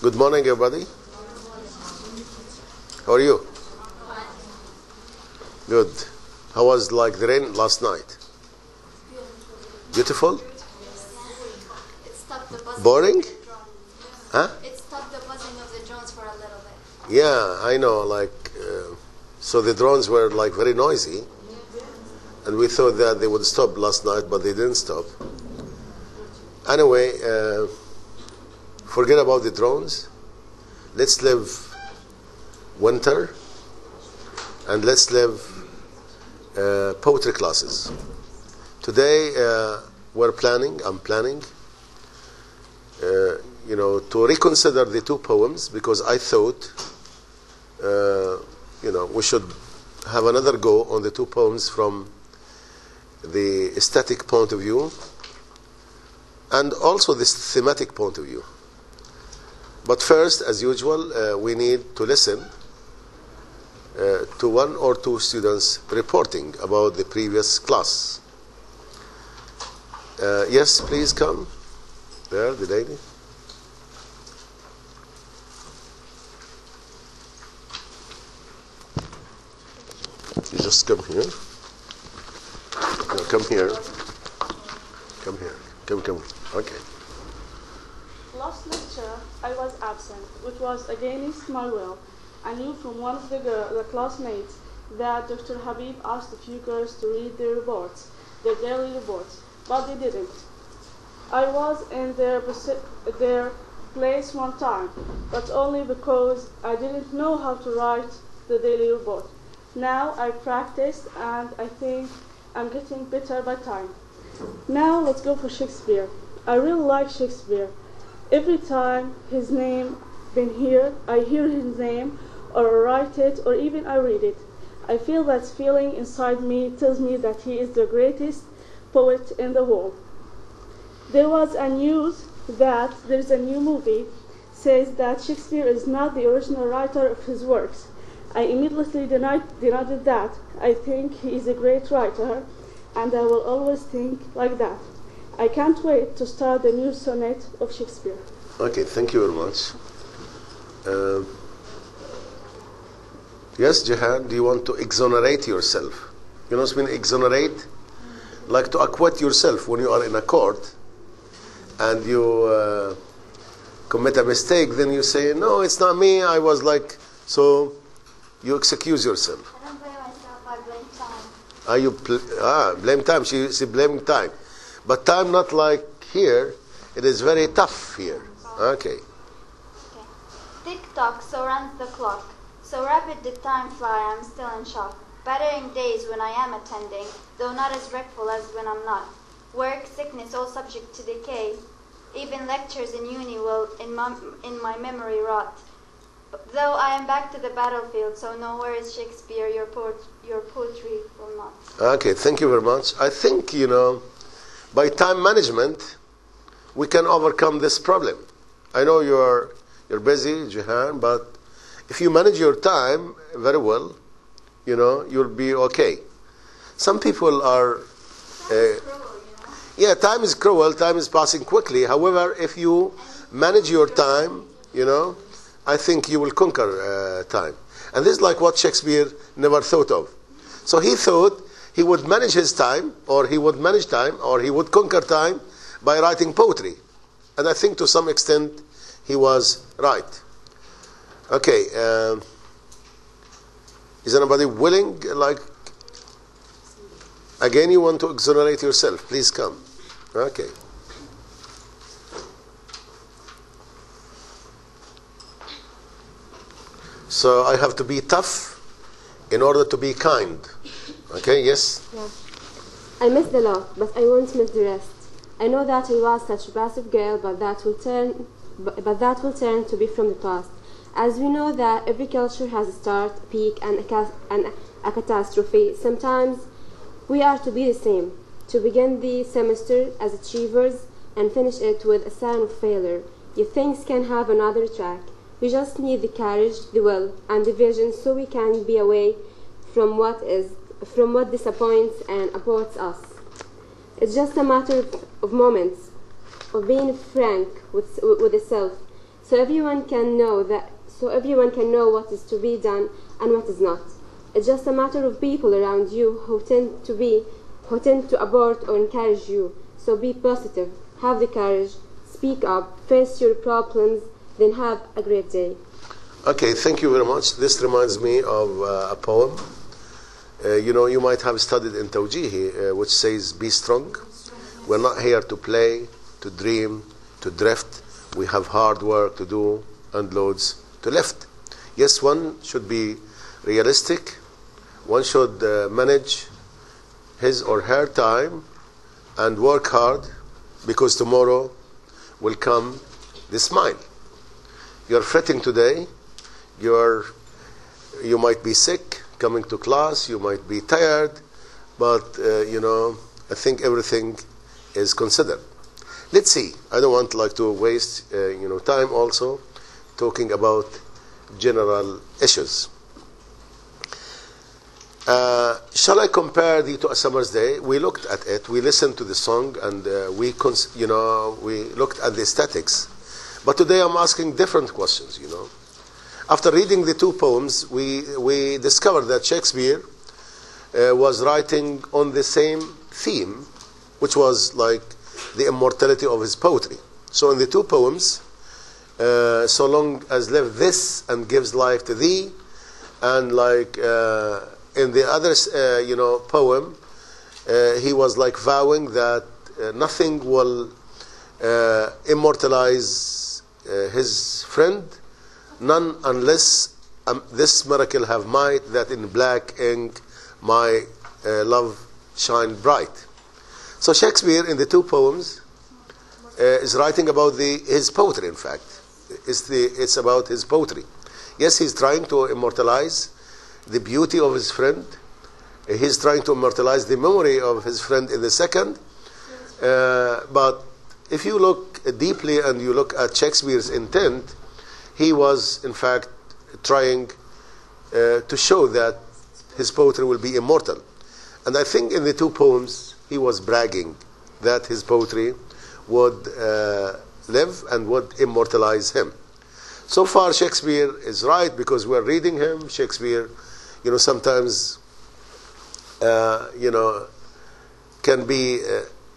Good morning, everybody. How are you? Good. How was like the rain last night? Beautiful? It stopped the buzzing. Boring? Huh? It stopped the buzzing of the drones for a little bit. Yeah, I know. So the drones were like very noisy, and we thought that they would stop last night, but they didn't stop. Anyway, forget about the drones. Let's live winter, and let's live poetry classes. Today I'm planning, to reconsider the two poems, because I thought, we should have another go on the two poems from the aesthetic point of view and also the thematic point of view. But first, as usual, we need to listen to one or two students reporting about the previous class. Yes, please come. There, the lady. You just come here. No, come here. Come here. Come. Okay. Last lecture, I was absent, which was against my will. I knew from one of the classmates that Dr. Habib asked a few girls to read their reports, their daily reports, but they didn't. I was in their place one time, but only because I didn't know how to write the daily report. Now I practiced, and I think I'm getting better by time. Now let's go for Shakespeare. I really like Shakespeare. Every time his name been here, I hear his name, or write it, or even I read it. I feel that feeling inside me tells me that he is the greatest poet in the world. There was a news that there is a new movie says that Shakespeare is not the original writer of his works. I immediately denied that. I think he is a great writer, and I will always think like that. I can't wait to start the new sonnet of Shakespeare. Okay, thank you very much. Yes, Jahan, do you want to exonerate yourself? You know what I mean, exonerate? Like to acquit yourself when you are in a court and you commit a mistake, then you say, no, it's not me, I was like, so you excuse yourself. I don't blame myself, I blame time. Blame time. She blaming time. But time not like here. It is very tough here. Okay. Tick-tock, so runs the clock. So rapid did time fly, I'm still in shock. Battering days when I am attending, though not as dreadful as when I'm not. Work, sickness, all subject to decay. Even lectures in uni will in my memory rot. Though I am back to the battlefield, so no worries, Shakespeare, your poetry will not. Okay, thank you very much. I think, by time management, we can overcome this problem. I know you're busy, Jahan, but if you manage your time very well, you'll be okay. Some people are... Yeah, time is cruel, time is passing quickly. However, if you manage your time, I think you will conquer time. And this is like what Shakespeare never thought of. So he thought he would manage his time, or he would manage time, or he would conquer time by writing poetry. And I think to some extent he was right. Okay, is anybody willing, again you want to exonerate yourself, please come. Okay. So I have to be tough in order to be kind. Okay, yes? Yeah. I miss the love, but I won't miss the rest. I know that I was such a passive girl, but that will turn to be from the past. As we know that every culture has a start, a peak, and a catastrophe, sometimes we are to be the same, to begin the semester as achievers and finish it with a sign of failure. Your things can have another track. We just need the courage, the will, and the vision so we can be away from what disappoints and aborts us. It's just a matter of moments, of being frank with the self, so everyone can know what is to be done and what is not. It's just a matter of people around you who tend to abort or encourage you. So be positive, have the courage, speak up, face your problems, then have a great day. Okay, thank you very much. This reminds me of a poem. You might have studied in Tawjihi, which says, be strong. We're not here to play, to dream, to drift. We have hard work to do and loads to lift. Yes, one should be realistic. One should manage his or her time and work hard, because tomorrow will come the smile. You're fretting today. You might be sick coming to class. You might be tired, but I think everything is considered. Let's see. I don't want to waste time also talking about general issues. Shall I compare thee to a summer's day? We looked at it. We listened to the song, and we looked at the aesthetics. But today I'm asking different questions. After reading the two poems, we discovered that Shakespeare was writing on the same theme, which was like the immortality of his poetry. So in the two poems, so long as live this and gives life to thee, and in the other poem, he was vowing that nothing will immortalize his friend, none unless this miracle have might, that in black ink my love shine bright. So Shakespeare in the two poems is writing about his poetry. In fact, it's about his poetry. Yes, he's trying to immortalize the beauty of his friend. He's trying to immortalize the memory of his friend in the second. But if you look deeply and you look at Shakespeare's intent, he was in fact trying to show that his poetry will be immortal. And I think in the two poems he was bragging that his poetry would live and would immortalize him. So far Shakespeare is right, because we're reading him. Shakespeare, sometimes can be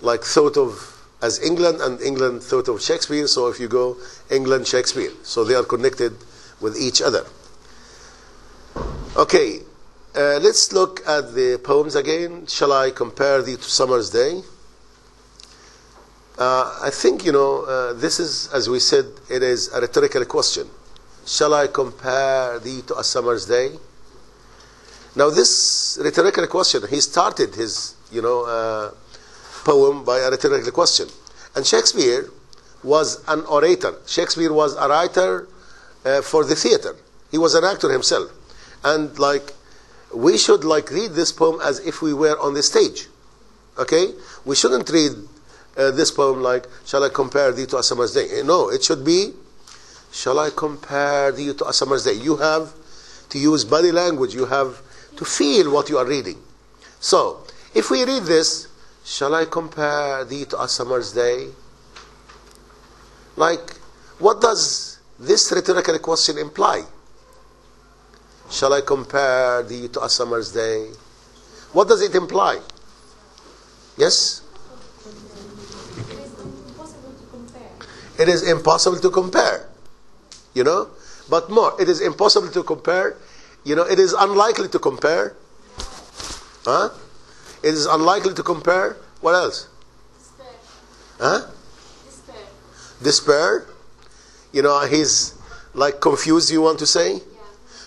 thought of as England, and England thought of Shakespeare. So if you go England, Shakespeare, so they are connected with each other. Okay, let's look at the poems again. Shall I compare thee to summer's day? I think this is, as we said, it is a rhetorical question. Shall I compare thee to a summer's day? Now this rhetorical question, he started his poem by a rhetorical question. And Shakespeare was an orator. Shakespeare was a writer for the theater. He was an actor himself. And we should read this poem as if we were on the stage. Okay? We shouldn't read this poem shall I compare thee to a summer's day? No, it should be, shall I compare thee to a summer's day? You have to use body language. You have to feel what you are reading. So, if we read this, shall I compare thee to a summer's day? What does this rhetorical question imply? Shall I compare thee to a summer's day? What does it imply? Yes? It is impossible to compare. But more, it is impossible to compare. It is unlikely to compare. Huh? It is unlikely to compare. What else? Despair. Huh? Despair. Despair. He's confused, you want to say? Yeah.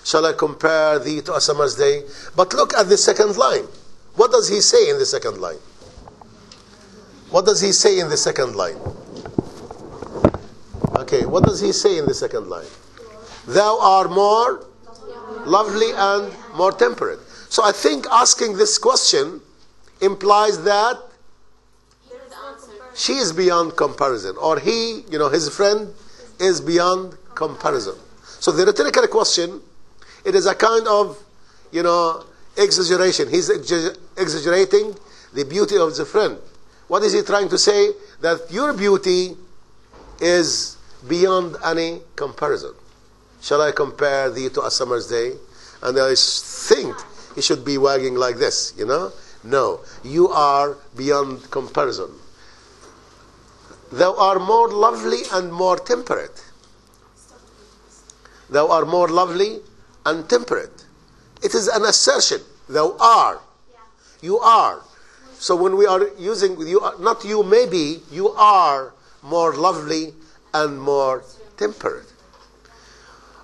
Shall I compare thee to a summer's day? But look at the second line. What does he say in the second line? What does he say in the second line? Okay, what does he say in the second line? Thou art more lovely and more temperate. So I think asking this question implies that she is beyond comparison, or he, his friend is beyond comparison. So the rhetorical question, it is a kind of, exaggeration. He's exaggerating the beauty of the friend. What is he trying to say? That your beauty is beyond any comparison. Shall I compare thee to a summer's day? And I think he should be wagging like this, you know? No, you are beyond comparison. Thou art more lovely and more temperate. Thou art more lovely and temperate. It is an assertion. Thou are. You are. So when we are using, you are, not you maybe, you are more lovely and more temperate.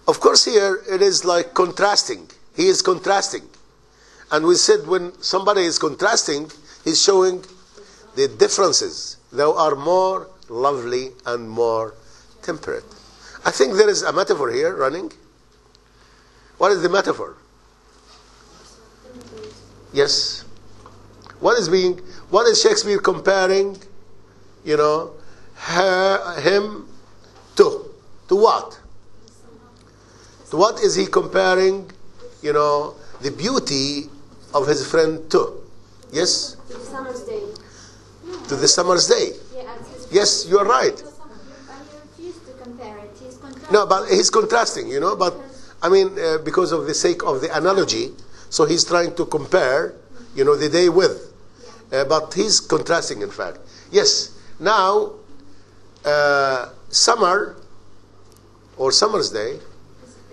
Of course here it is like contrasting. He is contrasting. And we said when somebody is contrasting, he's showing the differences. Thou art more lovely and more temperate. I think there is a metaphor here running. What is the metaphor? Yes. What is Shakespeare comparing, you know, him to? To what? To what is he comparing, you know, the beauty of his friend to? Yes? To the summer's day. To the summer's day. Yes, you are right. I refuse to compare it. He's contrasting. No, but he's contrasting, you know, but I mean, because of the sake of the analogy, so he's trying to compare, you know, the day with. But he's contrasting, in fact. Yes, now, summer or summer's day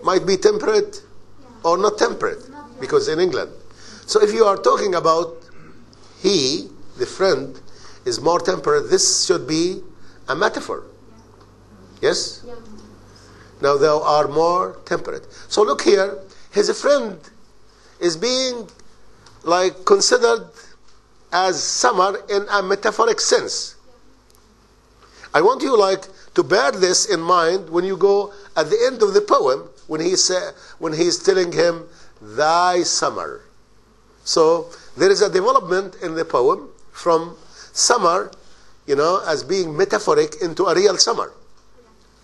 might be temperate or not temperate, because in England. So if you are talking about he, the friend, is more temperate, this should be a metaphor. Yes? Yeah. Now thou art more temperate. So look here, his friend is being like considered as summer in a metaphoric sense. I want you like to bear this in mind when you go at the end of the poem when he's telling him thy summer. So there is a development in the poem from summer, you know, as being metaphoric into a real summer.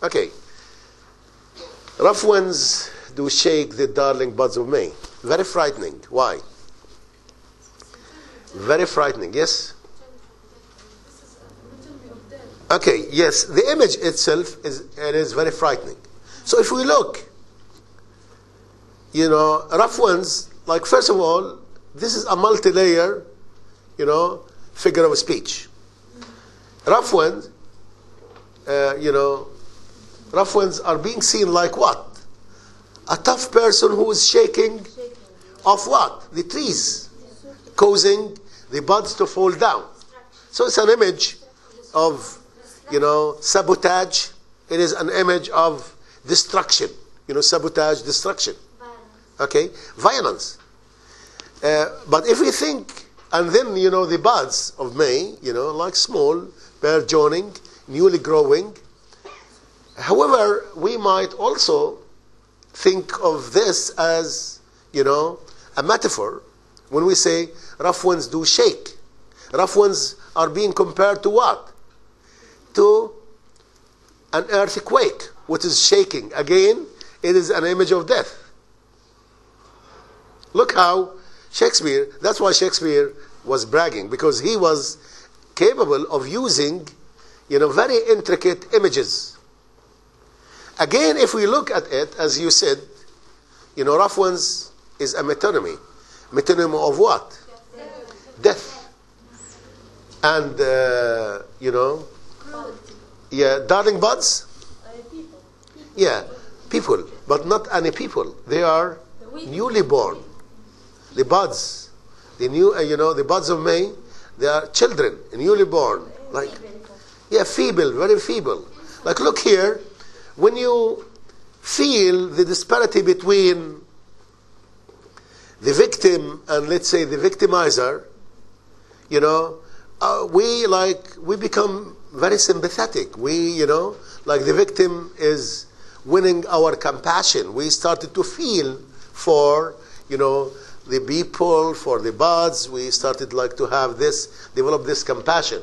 Okay. Rough winds do shake the darling buds of May. Very frightening. Why? Very frightening. Yes? Okay, yes. The image itself is very frightening. So if we look, you know, rough winds, like first of all, this is a multi-layer, you know, figure of speech. Rough winds, you know, rough winds are being seen like what? A tough person who is shaking off what? The trees, causing the buds to fall down. So it's an image of, you know, sabotage. It is an image of destruction. You know, sabotage, destruction. Okay? Violence. But if we think, and then, you know, the buds of May, you know, like small, burgeoning, newly growing. However, we might also think of this as, you know, a metaphor when we say rough winds do shake. Rough winds are being compared to what? To an earthquake, which is shaking. Again, it is an image of death. Look how Shakespeare, that's why Shakespeare was bragging, because he was capable of using, you know, very intricate images. Again, if we look at it, as you said, you know, rough winds is a metonymy. Metonymy of what? Death. And, you know, yeah, darling buds? Yeah, people, but not any people. They are newly born. The buds, the new, you know, the buds of May, they are children, newly born. Like, yeah, feeble, very feeble. Like, look here, when you feel the disparity between the victim and, let's say, the victimizer, you know, we become very sympathetic. We, you know, like the victim is winning our compassion. We started to feel for, you know, the people, for the buds. We started like to have this, develop this compassion.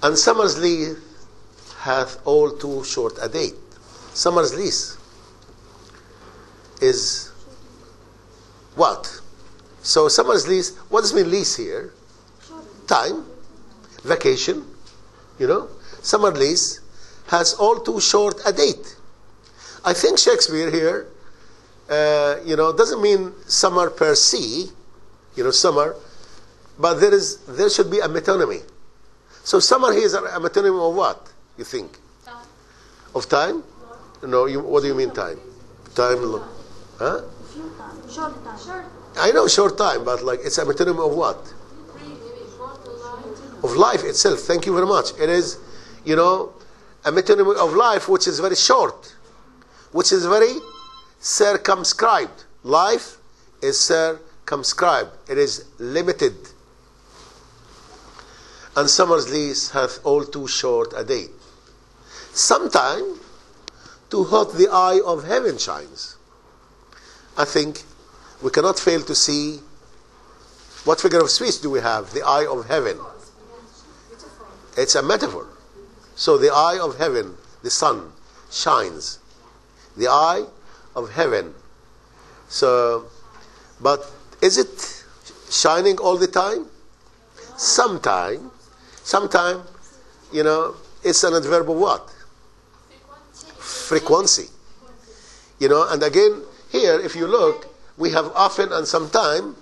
And summer's lease hath all too short a date. Summer's lease is what? So summer's lease, what does mean lease here? Time, vacation, you know. Summer lease has all too short a date. I think Shakespeare here, doesn't mean summer per se, summer, but there should be a metonymy. So summer here is a metonymy of what, you think? Time. Of time? No, what do you mean time? Time, huh? Few time. Short time. Short. I know short time, but like it's a metonymy of what? Of life itself. Thank you very much. It is, a metonymy of life which is very short, which is very circumscribed. Life is circumscribed. It is limited. And summer's lease hath all too short a date. Sometime too hot the eye of heaven shines. I think we cannot fail to see what figure of speech do we have? The eye of heaven. It's a metaphor. So the eye of heaven, the sun, shines. The eye of heaven. So, but is it shining all the time? Sometime, it's an adverb of what? Frequency. And again, here, if you look, we have often and sometime,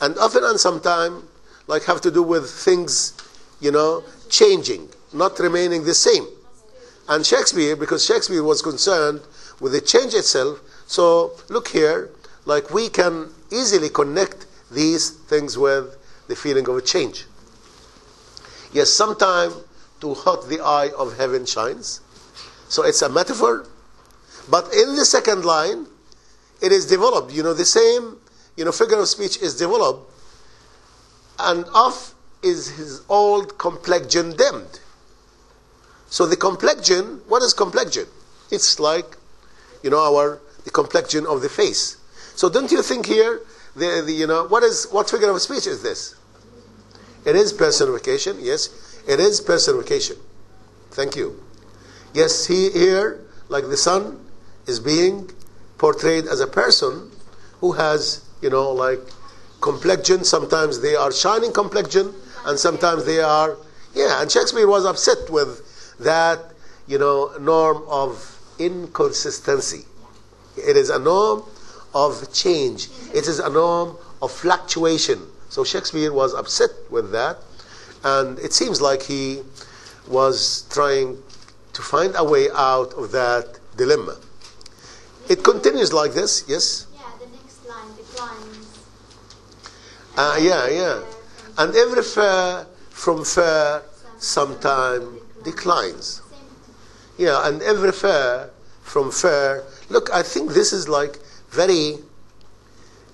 and often and sometime, like have to do with things, changing, not remaining the same. And Shakespeare, because Shakespeare was concerned with the change itself, so look here, like we can easily connect these things with the feeling of a change. Yes, sometime too hot the eye of heaven shines. So it's a metaphor. But in the second line, it is developed. The same, figure of speech is developed. And off is his old complexion dimmed. So the complexion, what is complexion? It's like, the complexion of the face. So don't you think here, what figure of speech is this? It is personification. Yes, it is personification. Thank you. Yes, here, like the sun, is being portrayed as a person who has, like complexion. Sometimes they are shining complexion, and sometimes they are, and Shakespeare was upset with that, norm of inconsistency. It is a norm of change. It is a norm of fluctuation. So Shakespeare was upset with that, and it seems like he was trying to find a way out of that dilemma. It continues like this, yes? Yeah, the next line declines. And every fair from fair sometime declines. Yeah, and every fair from fair. Look, I think this is like very,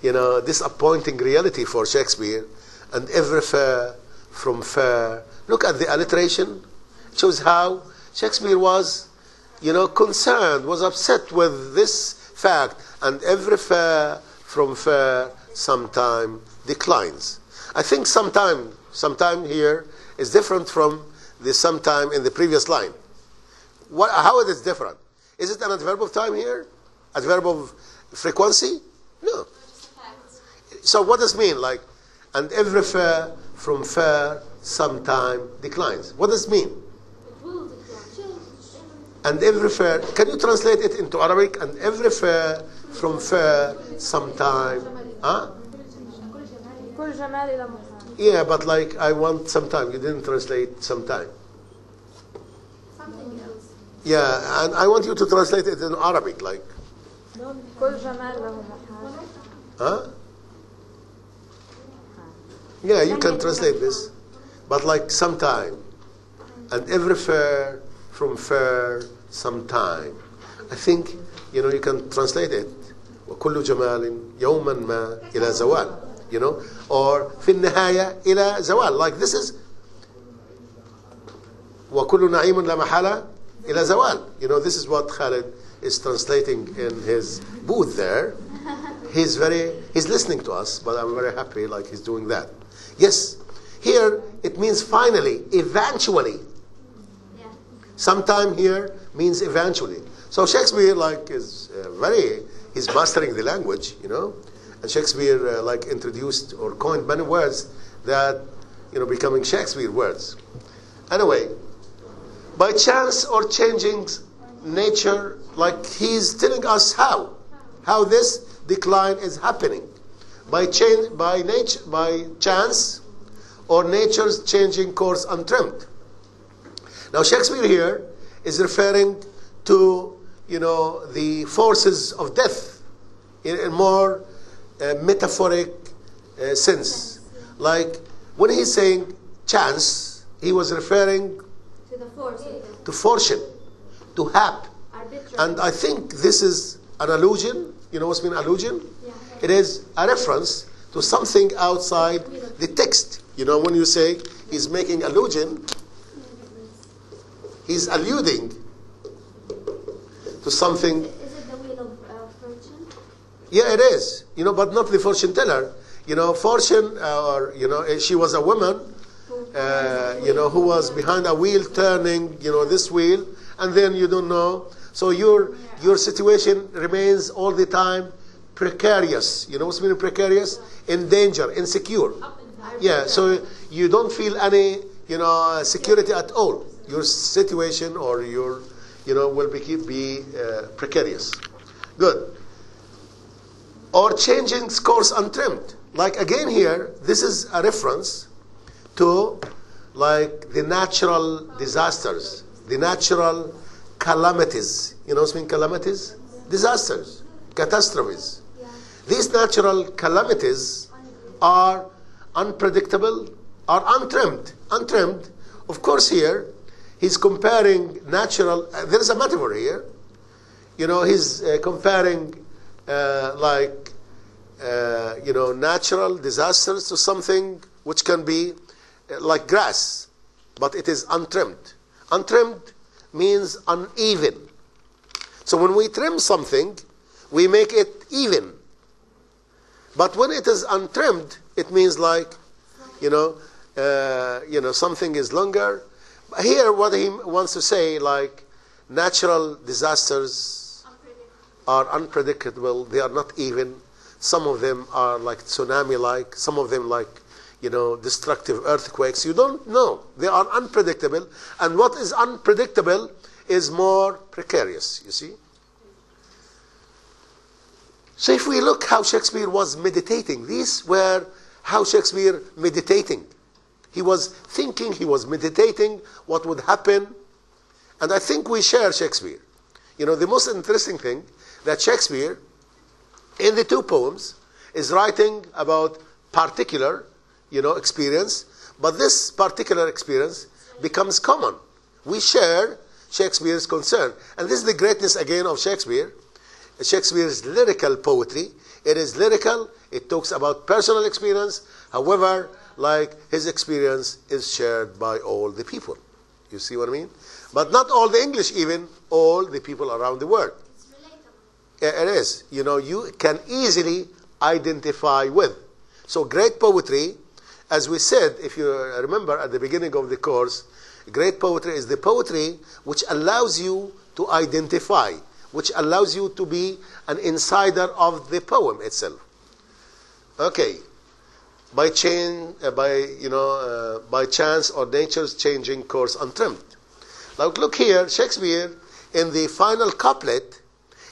disappointing reality for Shakespeare. And every fair from fair. Look at the alliteration. It shows how Shakespeare was, concerned, was upset with this fact. And every fair from fair sometime declines. I think sometime here is different from the sometime in the previous line. How it is different? Is it an adverb of time here? Adverb of frequency? No. So what does it mean? Like, and every fair from fair sometime declines. What does it mean? And every fair, can you translate it into Arabic? And every fair from fair sometime. Huh? Yeah, but like I want sometime. You didn't translate sometime. Something else. Yeah, and I want you to translate it in Arabic, like. Huh? Yeah, you can translate this. But like sometime. And every fair from fair sometime. I think, you can translate it. وكل جمال يوما ما إلى زوال. Or في النهاية إلى زوال. Like this is وكل نعيم لا محالة إلى زوال. This is what Khalid is translating in his booth there. He's listening to us, but I'm very happy like he's doing that. Yes, here it means finally, eventually. Yeah. Sometime here means eventually. So Shakespeare he's mastering the language, and Shakespeare introduced or coined many words that, becoming Shakespeare words. Anyway, By chance or changing nature, like he's telling us how this decline is happening. By chance or nature's changing course untrimmed. Now Shakespeare here is referring to, the forces of death in a more metaphoric sense. Like when he's saying chance, he was referring To the force. to fortune, to hap. And I think this is an allusion. You know what's mean allusion? Yeah. It is a reference to something outside the text. When you say he's making allusion, he's alluding to something. Is it the wheel of fortune? Yeah, it is. But not the fortune teller. Fortune, she was a woman, who was behind a wheel turning, this wheel, and then you don't know. So your situation remains all the time precarious. You know what's meaning precarious? In danger, insecure. Yeah, so you don't feel any, security at all. Your situation or your, will be precarious. Good. Or changing course untrimmed. Like again here, this is a reference to like the natural disasters, the natural calamities. You know what I mean calamities? Disasters, catastrophes. These natural calamities are unpredictable, are untrimmed. Untrimmed. Of course here, he's comparing natural, there is a metaphor here. He's comparing natural disasters to something which can be like grass, but it is untrimmed. Untrimmed means uneven. So when we trim something, we make it even. But when it is untrimmed, it means like, something is longer. Here, what he wants to say, like, natural disasters are unpredictable. They are not even. Some of them are like tsunami-like. Some of them like, destructive earthquakes. You don't know. They are unpredictable. And what is unpredictable is more precarious, you see. So if we look how Shakespeare was meditating, these were how Shakespeare meditating. He was thinking, he was meditating what would happen. And I think we share Shakespeare. The most interesting thing that Shakespeare, in the two poems, is writing about particular, experience. But this particular experience becomes common. We share Shakespeare's concern. And this is the greatness again of Shakespeare. Shakespeare's lyrical poetry. It is lyrical. It talks about personal experience. However, like his experience is shared by all the people. You see what I mean? But not all the English, even all the people around the world. It's relatable. Yeah, it is. You can easily identify with. So great poetry, as we said, if you remember at the beginning of the course, great poetry is the poetry which allows you to identify, which allows you to be an insider of the poem itself. Okay. By chance or nature's changing course untrimmed. Now look here, Shakespeare in the final couplet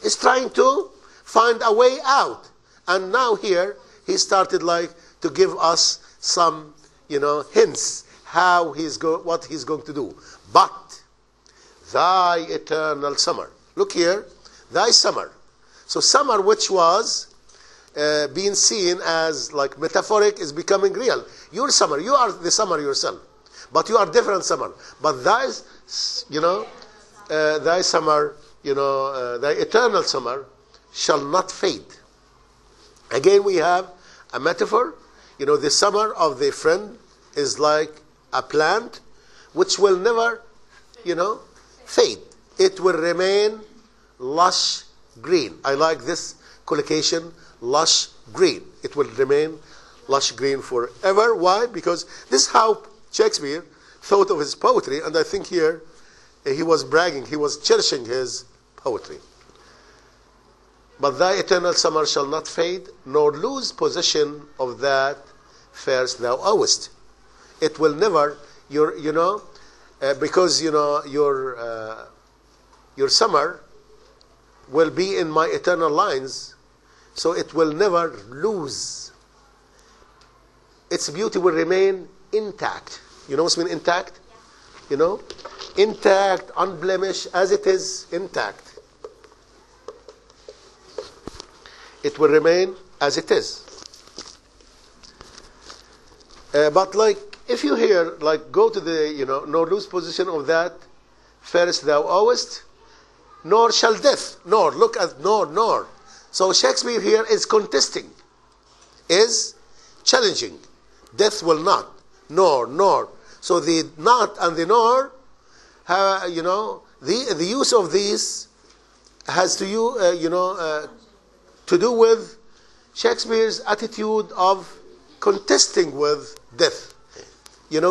is trying to find a way out. And now here he started like to give us some, hints what he's going to do. But thy eternal summer. Look here, thy summer. So summer, which was being seen as like metaphoric, is becoming real. Your summer, you are the summer yourself, but you are different summer. But thy summer, thy eternal summer shall not fade. Again, we have a metaphor. The summer of the friend is like a plant which will never, fade. It will remain lush green. I like this collocation, lush green. It will remain lush green forever. Why? Because this is how Shakespeare thought of his poetry, and I think here he was bragging, he was cherishing his poetry. But thy eternal summer shall not fade, nor lose possession of that fairest thou owest. It will never, because your summer will be in my eternal lines, so it will never lose. Its beauty will remain intact. You know what's mean intact? Intact, unblemished, as it is, intact. It will remain as it is. But like, if you hear, like, go to the, nor lose position of that, first thou owest, nor shall death, nor, look at nor. So Shakespeare here is contesting, is challenging. Death will not, nor. So the not and the nor, the use of these has to do with Shakespeare's attitude of contesting with death,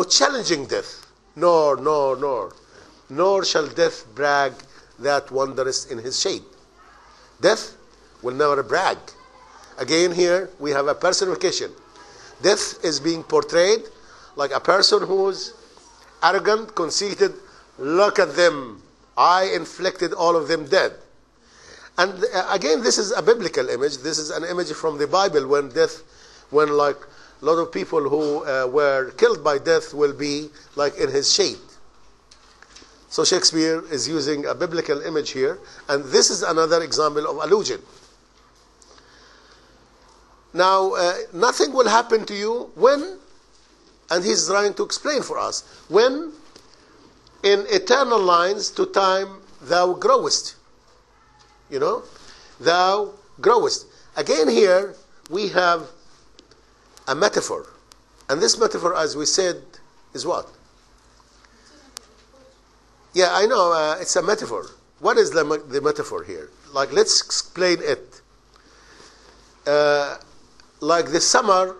challenging death. Nor shall death brag that wanderest in his shade. Death will never brag. Again, here we have a personification. Death is being portrayed like a person who's arrogant, conceited. Look at them. I inflicted all of them dead. And again, this is a biblical image. This is an image from the Bible when like a lot of people who were killed by death will be like in his shade. So Shakespeare is using a biblical image here, and this is another example of allusion. Now, nothing will happen to you when, and he's trying to explain for us, when in eternal lines to time thou growest. Thou growest. Again here we have a metaphor. And this metaphor, as we said, is what? Yeah, I know, it's a metaphor. What is the metaphor here? Like, let's explain it. Like the summer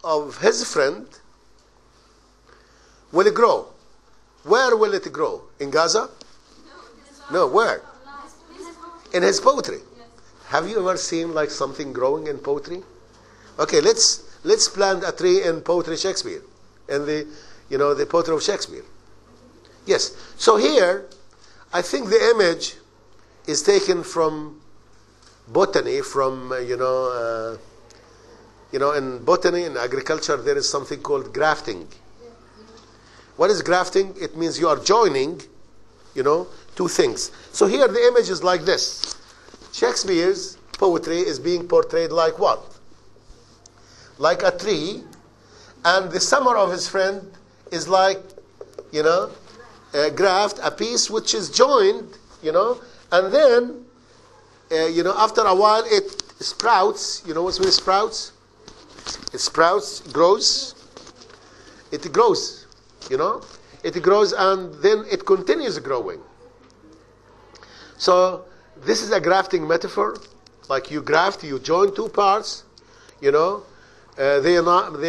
of his friend will grow. Where will it grow? In Gaza? No, where? In his poetry. Have you ever seen like something growing in poetry? Okay, let's plant a tree in poetry Shakespeare, in the poetry of Shakespeare. Yes. So here, I think the image is taken from botany, from in botany, in agriculture, there is something called grafting. What is grafting? It means you are joining, two things. So here the image is like this. Shakespeare's poetry is being portrayed like what? Like a tree, and the summer of his friend is like, a graft, a piece which is joined, and then, after a while it sprouts. You know what's mean sprouts? It sprouts, grows. It grows, It grows and then it continues growing. So this is a grafting metaphor. Like you graft, you join two parts, they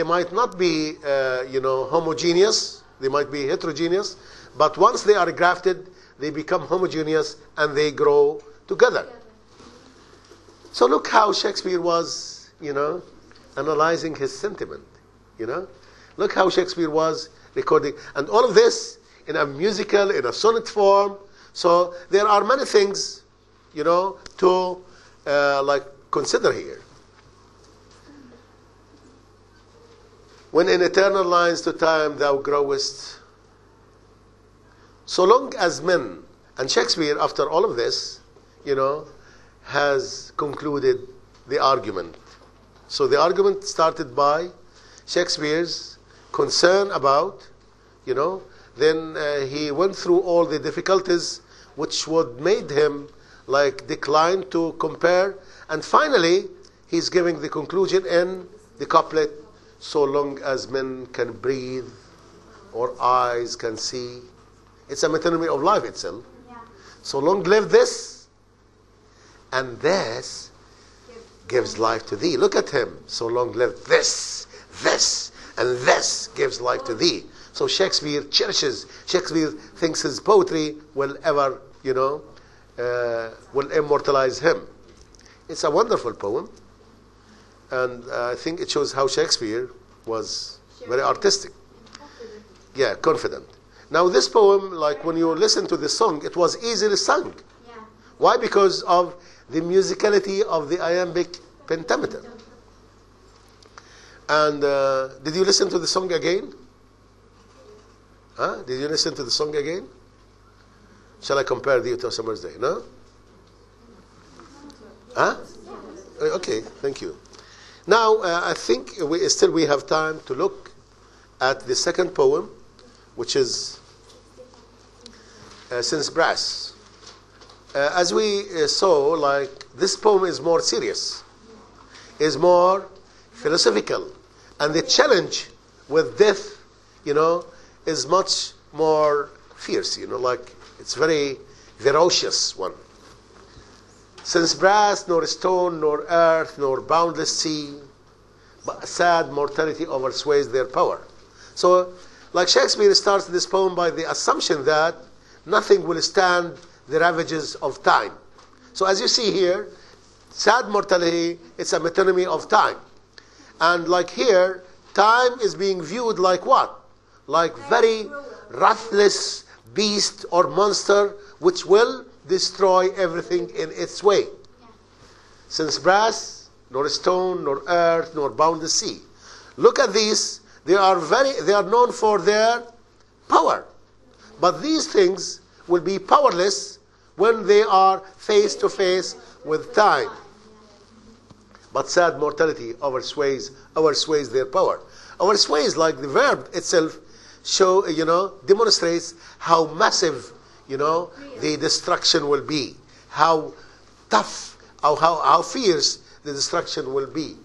might not be, homogeneous. They might be heterogeneous. But once they are grafted, they become homogeneous and they grow together. So look how Shakespeare was, analyzing his sentiment, Look how Shakespeare was recording. And all of this in a musical, in a sonnet form. So there are many things, to consider here. When in eternal lines to time thou growest, so long as men, and Shakespeare, after all of this, has concluded the argument. So the argument started by Shakespeare's concern about, then he went through all the difficulties which would made him decline to compare, and finally he's giving the conclusion in the couplet, so long as men can breathe or eyes can see. It's a metonymy of life itself. Yeah. So long live this, and this gives life to thee. Look at him. So long live this, and this gives life to thee. So Shakespeare cherishes. Shakespeare thinks his poetry will ever, will immortalize him. It's a wonderful poem. And I think it shows how Shakespeare was very artistic. Yeah, confident. Now this poem, like when you listen to the song, it was easily sung. Yeah. Why? Because of the musicality of the iambic pentameter. And did you listen to the song again? Huh? Did you listen to the song again? Shall I compare you to a summer's day? No? Huh? Okay, thank you. Now, I think we have time to look at the second poem, which is Since Brass. As we saw, like, this poem is more serious, is more philosophical, and the challenge with death, is much more fierce, like it's very ferocious one. Since brass, nor stone, nor earth, nor boundless sea, but sad mortality oversways their power. So, like Shakespeare starts this poem by the assumption that nothing will stand the ravages of time. So as you see here, sad mortality, it's a metonymy of time. And like here, time is being viewed like what? Like very ruthless beast or monster which will destroy everything in its way. Since brass, nor stone, nor earth, nor boundless sea. Look at these. They are known for their power. But these things will be powerless when they are face to face with time. But sad mortality oversways their power. Oversways, like the verb itself, demonstrates how massive, the destruction will be, how tough, how fierce the destruction will be.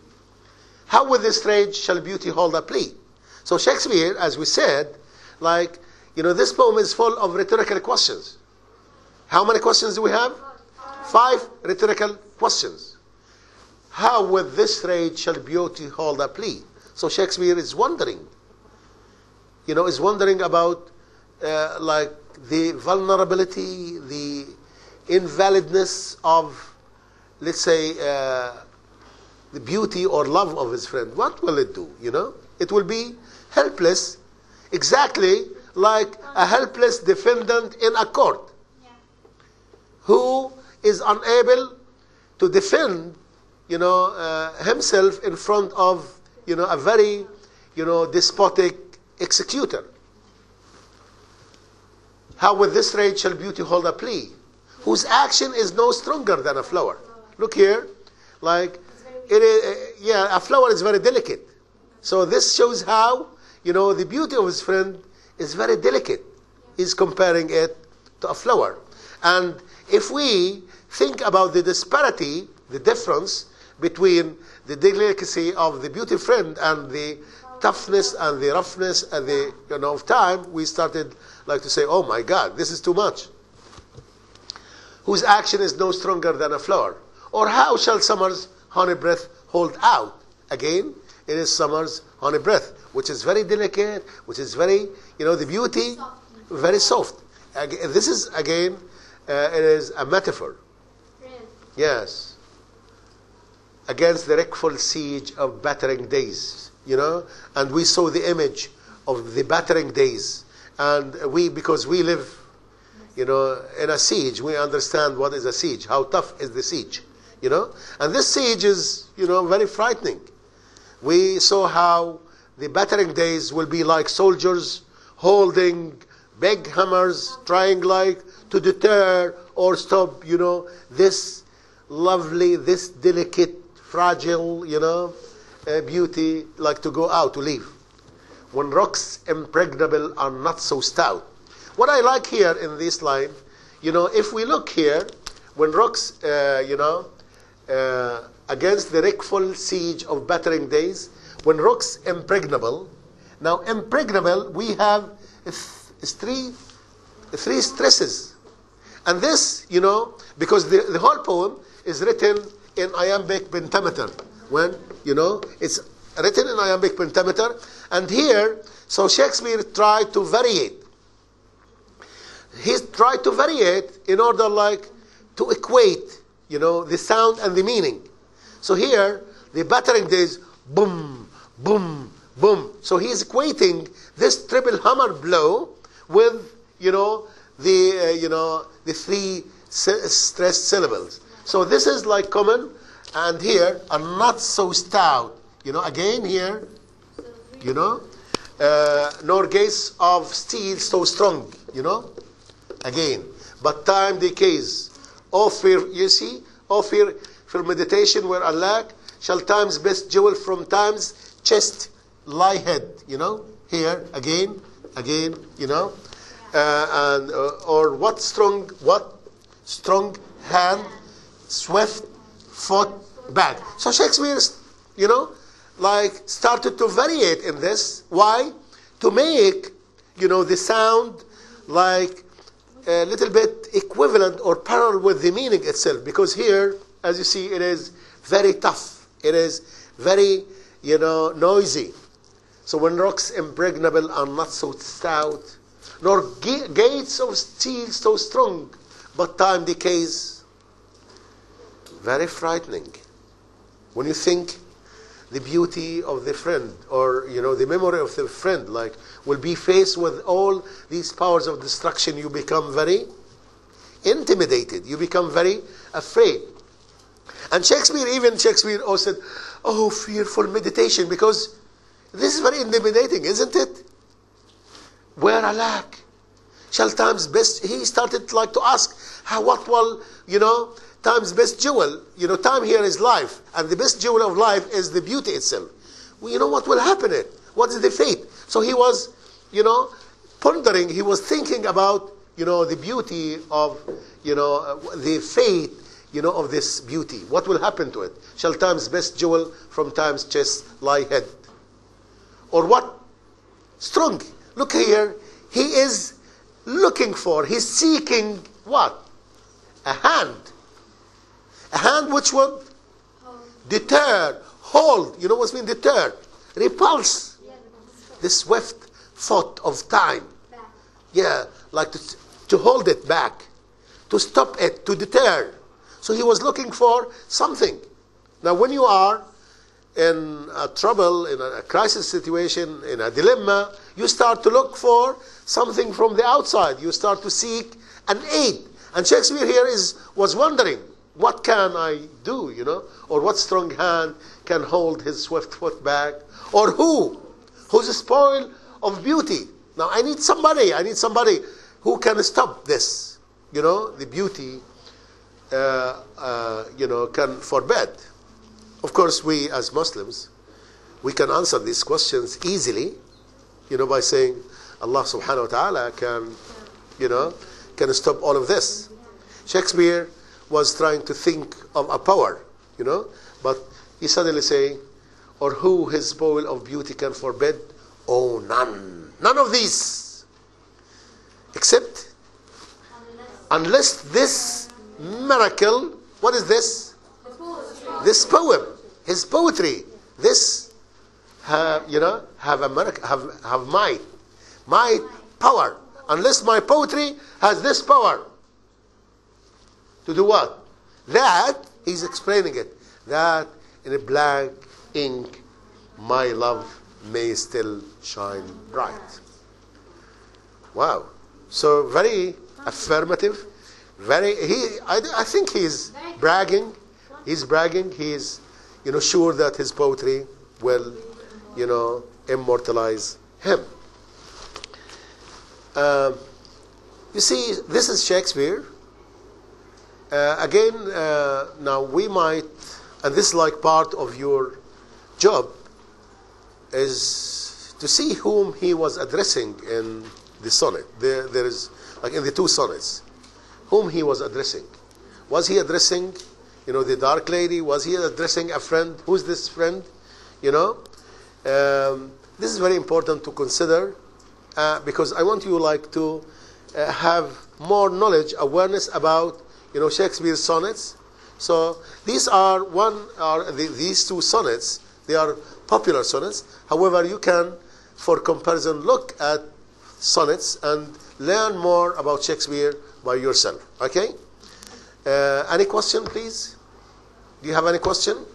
How with this rage shall beauty hold a plea? So Shakespeare, as we said, this poem is full of rhetorical questions. How many questions do we have? 5 rhetorical questions. How with this rage shall beauty hold a plea? So Shakespeare is wondering, about the vulnerability, the invalidness of, let's say, the beauty or love of his friend. What will it do? It will be helpless, exactly like a helpless defendant in a court, who is unable to defend, himself in front of, a very, despotic executor. How with this rage shall beauty hold a plea, whose action is no stronger than a flower? Look here, a flower is very delicate. So this shows how, the beauty of his friend is very delicate. He's comparing it to a flower. And if we think about the disparity, the difference between the delicacy of the beauty friend and the toughness and the roughness and the of time, we started to say, oh my God, this is too much. Whose action is no stronger than a flower? Or how shall summer's honey breath hold out? Again, it is summer's honey breath, which is very delicate, which is very, the beauty, very soft. This is, again, it is a metaphor. Yes. Against the wreckful siege of battering days, and we saw the image of the battering days, and because we live, in a siege, we understand what is a siege, how tough is the siege, and this siege is, very frightening. We saw how the battering days will be like soldiers holding big hammers, trying to deter or stop, this lovely, this delicate, fragile, beauty, to go out, to leave. When rocks impregnable are not so stout. What I like here in this line, if we look here, when rocks, against the wreckful siege of battering days, when rocks impregnable. Now, impregnable, we have three stresses. And this, because the whole poem is written in iambic pentameter. When, it's written in iambic pentameter. And here, so Shakespeare tried to variate. He tried to variate in order to equate, the sound and the meaning. So here, the battering days, boom, boom, boom. So he's equating this triple hammer blow with, the three stressed syllables. So this is like common, and here are not so stout. Again here, nor gaze of steel so strong. Again, but time decays. Oh fear, you see, oh fear for meditation where Allah shall time's best jewel from time's chest lie hid. Here again, and or what strong hand, swift foot back. So Shakespeare, started to variate in this. Why? To make, the sound like a little bit equivalent or parallel with the meaning itself. Because here, as you see, it is very tough. It is very, noisy. So when rocks impregnable are not so stout, nor gates of steel so strong, but time decays. Very frightening. When you think the beauty of the friend, or the memory of the friend, will be faced with all these powers of destruction, you become very intimidated. You become very afraid. And Shakespeare also said, oh, fearful meditation, because this is very intimidating, isn't it? Where alack shall time's best, he started to ask, what will, time's best jewel, time here is life, and the best jewel of life is the beauty itself. Well, what will happen it? What is the fate? So he was, pondering, he was thinking about, the beauty of, the fate, of this beauty. What will happen to it? Shall time's best jewel from time's chest lie hid? Or what? Strong. Look here. He is looking for, he's seeking what? A hand. A hand which would deter, hold. You know what's mean deter? Repulse. The swift foot of time. Yeah, like to hold it back. To stop it, to deter. So he was looking for something. Now when you are in a trouble, in a crisis situation, in a dilemma, you start to look for something from the outside. You start to seek an aid. And Shakespeare here was wondering, what can I do, Or what strong hand can hold his swift foot back? Or who's a spoil of beauty? Now I need somebody who can stop this, the beauty, can forbid. Of course, we as Muslims, we can answer these questions easily, by saying Allah subhanahu wa ta'ala can stop all of this. Shakespeare was trying to think of a power, but he suddenly say, or who his spoil of beauty can forbid? Oh, none. None of these. Except, unless this miracle, what is this? This poem, his poetry, this have a miracle, have might, power. Unless my poetry has this power to do what? That he's explaining it. That in a blank ink, my love may still shine bright. Wow! So very affirmative. I think he's bragging. He's bragging. He's, sure that his poetry will, immortalize him. You see, this is Shakespeare. Again, now we might, and this is like part of your job, is to see whom he was addressing in the sonnet. There is, like in the two sonnets, whom he was addressing. Was he addressing, the dark lady? Was he addressing a friend? Who's this friend? This is very important to consider because I want you to have more knowledge, awareness about Shakespeare's sonnets. So these these two sonnets. They are popular sonnets. However, you can, for comparison, look at sonnets and learn more about Shakespeare by yourself. Okay? Any question, please? Do you have any question?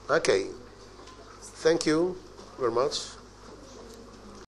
Okay. Thank you very much.